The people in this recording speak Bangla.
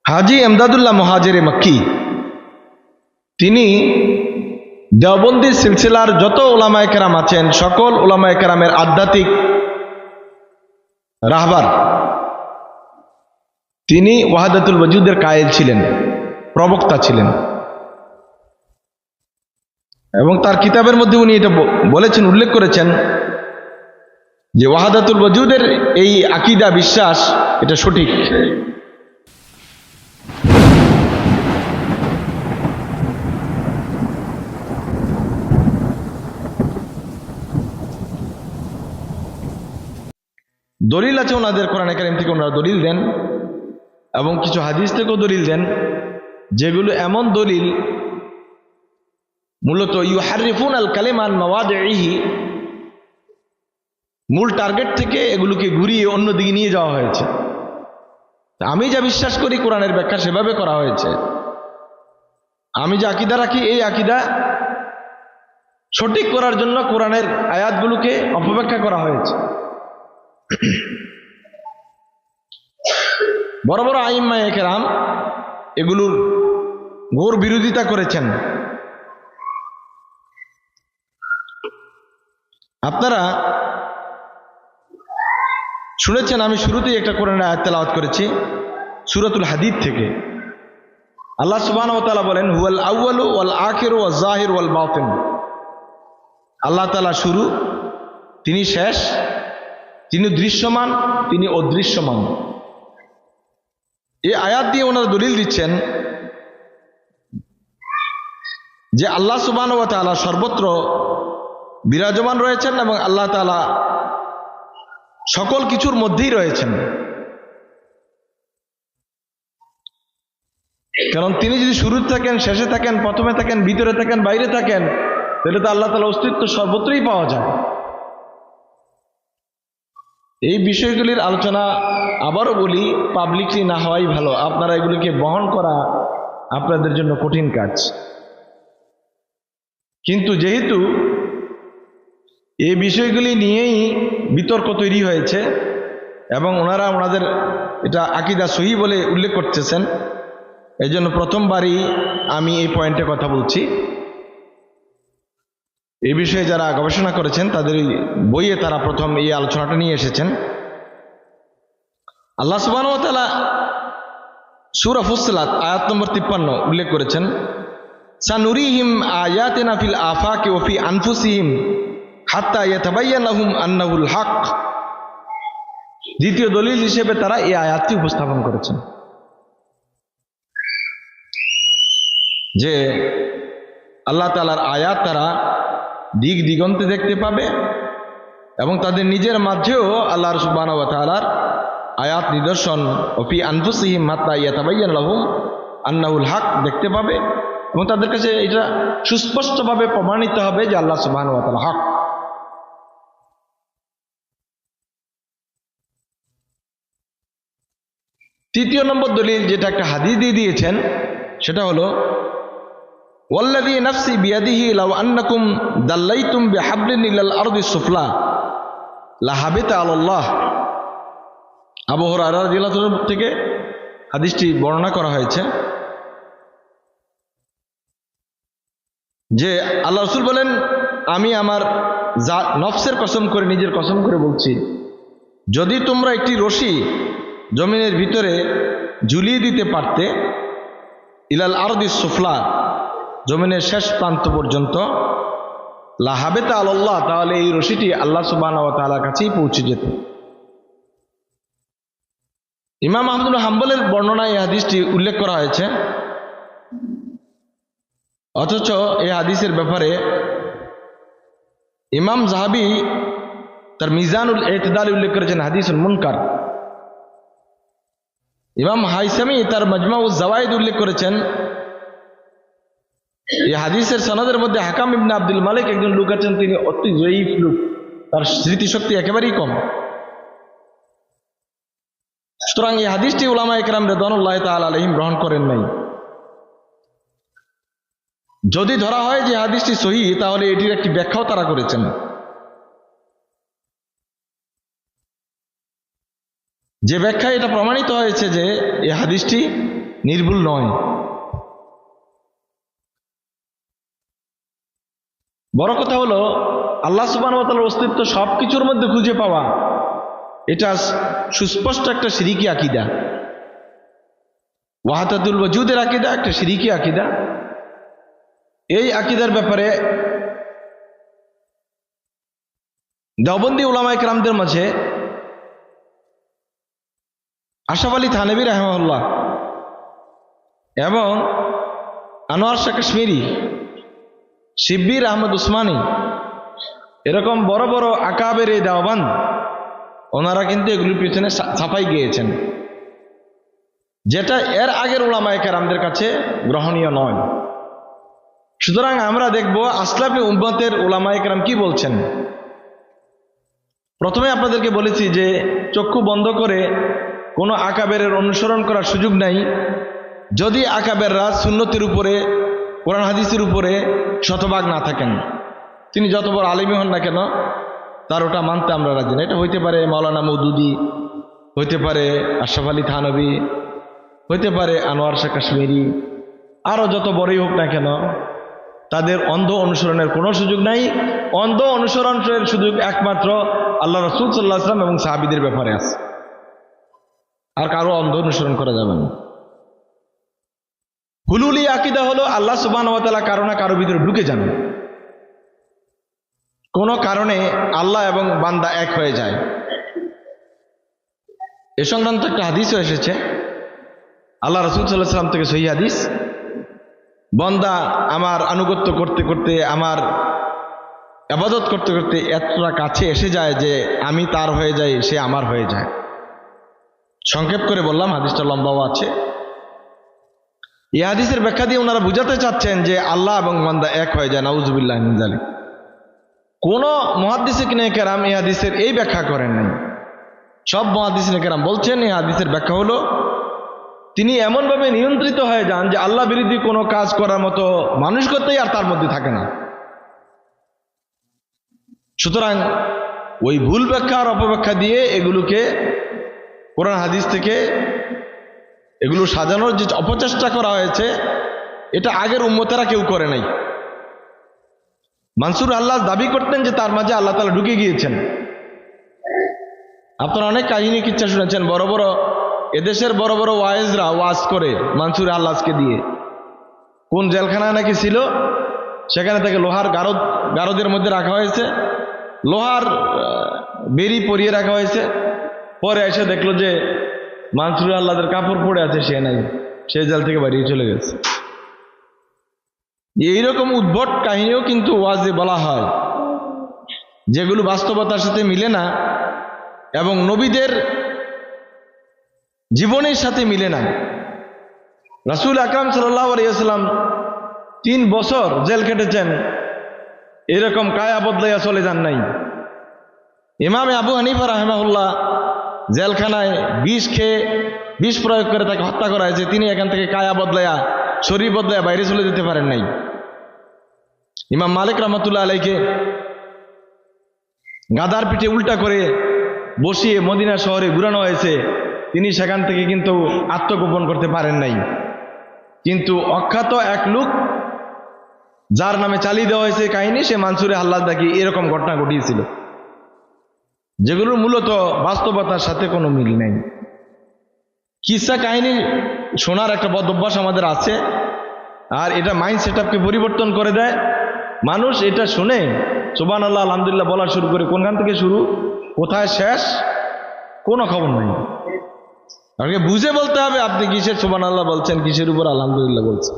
হাজী এমদাদুল্লাহ মুহাজিরে মক্কি তিনি দেওবন্দি সিলসিলার যত উলামায়ে কেরাম আছেন সকল উলামায়ে কেরামের আধ্যাত্মিক রাহবার। তিনি ওয়াহাদাতুল ওয়াজুদের কায়েল ছিলেন, প্রবক্তা ছিলেন, এবং তার কিতাবের মধ্যে উনি এটা বলেছেন, উল্লেখ করেছেন যে ওয়াহাদাতুল ওয়াজুদের এই আকীদা বিশ্বাস এটা সঠিক। দলিল আছে ওনাদের, কোরআন কারীম থেকে ওনারা দলিল দেন এবং কিছু হাদিস থেকেও দলিল দেন, যেগুলো এমন দলিল মূলত ইউহারিফুন আল কালিমা আন মাওয়াদিহি, মূল টার্গেট থেকে এগুলোকে ঘুরিয়ে অন্যদিকে নিয়ে যাওয়া হয়েছে। আমি যা বিশ্বাস করি কোরআনের ব্যাখ্যা সেভাবে করা হয়েছে, আমি যে আকীদা রাখি এই আকীদা সঠিক করার জন্য কোরআনের আয়াতগুলোকে অপব্যাখ্যা করা হয়েছে। বড় বড় আইম্মায়ে কেরাম এগুলোর ঘোর বিরোধিতা করেছেন। আপনারা শুনেছেন, আমি শুরুতেই একটা কোরআনের আয়াত তেলাওয়াত করেছি সূরাতুল হাদীদ থেকে। আল্লাহ সুবহানাহু ওয়া তাআলা বলেন, হুয়াল আউয়ালু ওয়াল আখিরু ওয়াজ জাহিরু ওয়াল বাতিন। আল্লাহ তাআলা শুরু, তিনি শেষ, তিনি দৃশ্যমান, তিনি অদৃশ্যমান। এই আয়াত দিয়ে ওনারা দলিল দিচ্ছেন যে আল্লাহ সুবহানাহু ওয়া তাআলা সর্বত্র বিরাজমান রয়েছেন এবং আল্লাহ তাআলা সকল কিছুর মধ্যেই রয়েছেন। কারণ তিনি যদি শুরুতে থাকেন, শেষে থাকেন, প্রথমে থাকেন, ভিতরে থাকেন, বাইরে থাকেন, তাহলে তো আল্লাহ তাআলার অস্তিত্ব সর্বত্রই পাওয়া যায়। এই বিষয়গুলির আলোচনা আবারও বলি, পাবলিকলি না হওয়াই ভালো। আপনারা এগুলিকে বহন করা আপনাদের জন্য কঠিন কাজ। কিন্তু যেহেতু এই বিষয়গুলি নিয়েই বিতর্ক তৈরি হয়েছে এবং ওনারা ওনাদের এটা আকীদা সহিহ বলে উল্লেখ করতেছেন, এই জন্য প্রথমবারই আমি এই পয়েন্টে কথা বলছি। এই বিষয়ে যারা গবেষণা করেছেন তাদের বইয়ে তারা প্রথম এই আলোচনাটা নিয়ে এসেছেন। আল্লাহ সুবহানাহু ওয়া তাআলা সূরা ফুসসিলাত আয়াত নম্বর 53 উল্লেখ করেছেন, সানুরিহিম আয়াতিনা ফিল আফাকি ওয়া ফি আনফুসিহিম হাত্তা ইয়াতাবায়্যানা লাহুম আন্নাহুল হক। দ্বিতীয় দলিল হিসেবে তারা এই আয়াতটি উপস্থাপন করেছেন যে আল্লাহ তাআলার আয়াত তারা দিক দিগন্তে দেখতে পাবে এবং তাদের নিজের মাঝেও আল্লাহ সুবহানাহু ওয়া তাআলার আয়াত নিদর্শন ওফি আনফুসিহিম হাত্তা ইয়াতাবায়্যানা লাহুম আন্নাহুল হক দেখতে পাবে এবং তাদের কাছে এটা সুস্পষ্টভাবে প্রমাণিত হবে যে আল্লাহ সুবহানাহু ওয়া তাআলা হক। তৃতীয় নম্বর দলিল, যেটা একটা হাদিস দিয়ে দিয়েছেন, সেটা হলো ওয়াল্লাযী নাফসি বিয়াদিহি লাউ আন্নাকুম দাল্লাইতুম বিহাবলিন ইলাল আরদি সুফলা লাহাবিতা আলাল্লাহ। আবু হুরায়রা রাদিয়াল্লাহু আনহু থেকে হাদিসটি বর্ণনা করা হয়েছে যে আল্লাহ রাসূল বলেন, আমি আমার নফসের কসম করে, নিজের কসম করে বলছি, যদি তোমরা একটি রশি জমিনের ভিতরে ঝুলিয়ে দিতে পারতে ইলাল আরদি সুফলা, জমিনের শেষ প্রান্ত পর্যন্ত, লাহাবিতা আলাল্লাহ, তাহলে এই রশিটি আল্লাহ সুবহানাহু ওয়া তাআলার কাছেই পৌঁছে যেত। ইমাম আহমদ বিন হাম্বলের বর্ণনায় এই হাদিসটি উল্লেখ করা হয়েছে, অথচ এই হাদিসের ব্যাপারে ইমাম যাহাবি তার মিজানুল ইতিদাল উল্লেখ করেছেন হাদিসুল মুনকার। ইমাম হাইসামি তার মাজমাউজ জাওয়াইদ উল্লেখ করেছেন এই হাদিসের সনদের মধ্যে হাকাম ইবনে আব্দুল মালিক একজন লোক আছেন, তিনি অতি জয়ীফ লোক, তার স্মৃতিশক্তি একেবারেই কম। সুতরাং এই হাদিসটি উলামায়ে কেরাম রিদওয়ানুল্লাহি তাআলা আলাইহিম গ্রহণ করেন নাই। যদি ধরা হয় যে হাদিসটি সহিহ, তাহলে এটির একটি ব্যাখ্যাও তারা করেছেন। যে ব্যাখ্যায় এটা প্রমাণিত হয়েছে যে এই হাদিসটি নির্ভুল নয়। বড় কথা হলো আল্লাহ সুবহানাহু ওয়া তাআলার অস্তিত্ব সবকিছুর মধ্যে খুঁজে পাওয়া, এটা সুস্পষ্ট একটা শিরকি আকীদা। ওয়াহদাতুল ওয়াজুদের আকীদা একটা শিরকি আকীদা। এই আকীদার ব্যাপারে দেওবন্দি উলামায়ে কেরামদের মাঝে আশরাফ আলী থানভী রাহিমাহুল্লাহ এবং আনোয়ার শাহ কাশ্মীরি, শিব্বির আহমদ উসমানী, এরকম বড় বড় আকাবের এই দেওবান, ওনারা কিন্তু এগুলির পিছনে ছাপাই গিয়েছেন, যেটা এর আগের উলামায়ে কেরামদের কাছে গ্রহণীয় নয়। সুতরাং আমরা দেখব আসলাফি উম্মতের উলামায়ে কেরাম কি বলছেন। প্রথমে আপনাদেরকে বলেছি যে চক্ষু বন্ধ করে কোনো আকাবেরের অনুসরণ করার সুযোগ নাই, যদি আকাবেররা সুন্নতের উপরে, কোরআন হাদিসের উপরে শতভাগ না থাকেন। তিনি যত বড় আলিমই হন না কেন, তার ওটা মানতে আমরা রাজি না। এটা হইতে পারে মাওলানা মওদুদি, হইতে পারে আশরাফ আলী থানভী, হইতে পারে আনোয়ার শাহ কাশ্মীরি, আরও যত বড়ই হোক না কেন, তাদের অন্ধ অনুসরণের কোনো সুযোগ নাই। অন্ধ অনুসরণের সুযোগ একমাত্র আল্লাহ রাসূল সাল্লাল্লাহু আলাইহি ওয়াসাল্লাম এবং সাহাবীদের ব্যাপারে আছে, আর কারো অন্ধ অনুসরণ করা যাবে না। হুলুলি আকীদা হলো আল্লাহ সুবহানাহু ওয়া তাআলা কারো না কারো ভিতরে ঢুকে যান, কোনো কারণে আল্লাহ এবং বান্দা এক হয়ে যায়। এ সংক্রান্ত একটা হাদিসও এসেছে আল্লাহ রাসূল সাল্লাল্লাহু আলাইহি ওয়াসাল্লাম থেকে, সহিহ হাদিস, বান্দা আমার আনুগত্য করতে করতে, আমার ইবাদত করতে করতে এতটা কাছে এসে যায় যে আমি তার হয়ে যাই, সে আমার হয়ে যায়। সংক্ষেপ করে বললাম, হাদিসটা লম্বাও আছে। এই হাদিসের ব্যাখ্যা দিয়ে ওনারা বুঝাতে চাচ্ছেন যে আল্লাহ এবং বান্দা এক হয়ে যায়। নাউযুবিল্লাহি মিন যালিক। কোন মুহাদ্দিসিনে কেরাম এই হাদিসের এই ব্যাখ্যা করেন নাই। সব মুহাদ্দিসিনে কেরাম বলছেন এই হাদিসের ব্যাখ্যা হলো তিনি এমনভাবে নিয়ন্ত্রিত হয়ে যান যে আল্লাহ বিরোধী কোনো কাজ করার মতো মানসিকতাই আর তার মধ্যে থাকে না। সুতরাং ওই ভুল ব্যাখ্যা আর অপব্যাখ্যা দিয়ে এগুলোকে কোরআন হাদিস থেকে এগুলো সাজানোর যে অপচেষ্টা করা হয়েছে, এটা আগের উম্মতেরা কেউ করে নাই। মানসুর আল্লাহ দাবি করতেন যে তার মাঝে আল্লাহ তাআলা ঢুকে গিয়েছেন। আপনারা অনেক কাহিনী কিচ্ছা শুনেছেন, বড় বড় এদেশের বড় বড় ওয়াইজরা ওয়াজ করে মানসুর আল্লাহকে দিয়ে। কোন জেলখানায় নাকি ছিল, সেখানে তাকে লোহার গারদের মধ্যে রাখা হয়েছে, লোহার বেরি পরিয়ে রাখা হয়েছে। পরে এসে দেখলো যে মানসুর আল্লাহদের কাপড় পরে আছে, সে নাই, সে জেল থেকে বেরিয়ে চলে গেছে। এইরকম উদ্ভট কাহিনীও কিন্তু ওয়াজে বলা হয়, যেগুলো বাস্তবতার সাথে মিলে না এবং নবীদের জীবনের সাথে মিলে না। রাসূল আকরাম সাল্লাল্লাহু আলাইহি ওয়াসাল্লাম 3 বছর জেল কেটেছেন, এরকম কায়া বদলাইয়া চলে যান নাই। ইমাম আবু হানিফা রাহিমাহুল্লাহ জেলখানায় বিষ প্রয়োগ করে তাকে হত্যা করা হয়েছে, তিনি এখান থেকে কায়া বদলাইয়া, শরীর বদলাইয়া বাইরে চলে যেতে পারেন নাই। ইমাম মালিক রহমতুল্লাহ আলাইকে গাদার পিঠে উল্টা করে বসিয়ে মদিনা শহরে ঘুরানো হয়েছে, তিনি সেখান থেকে কিন্তু আত্মগোপন করতে পারেন নাই। কিন্তু অখ্যাত এক লোক যার নামে চালিয়ে দেওয়া হয়েছে কাহিনী, সে মানসুরে আল্লাহ দেখি এরকম ঘটনা ঘটিয়েছিল, যেগুলোর মূলত বাস্তবতার সাথে কোনো মিল নেই। কিসা কাহিনী শোনার একটা বদ অভ্যাস আমাদের আছে, আর এটা মাইন্ড সেটআপকে পরিবর্তন করে দেয়। মানুষ এটা শুনে সুবহানাল্লাহ আলহামদুলিল্লাহ বলা শুরু করে, কোনখান থেকে শুরু কোথায় শেষ কোনো খবর নাই। আপনাকে বুঝে বলতে হবে আপনি কিসের সুবহানাল্লাহ বলছেন, কিসের উপর আলহামদুলিল্লাহ বলছেন।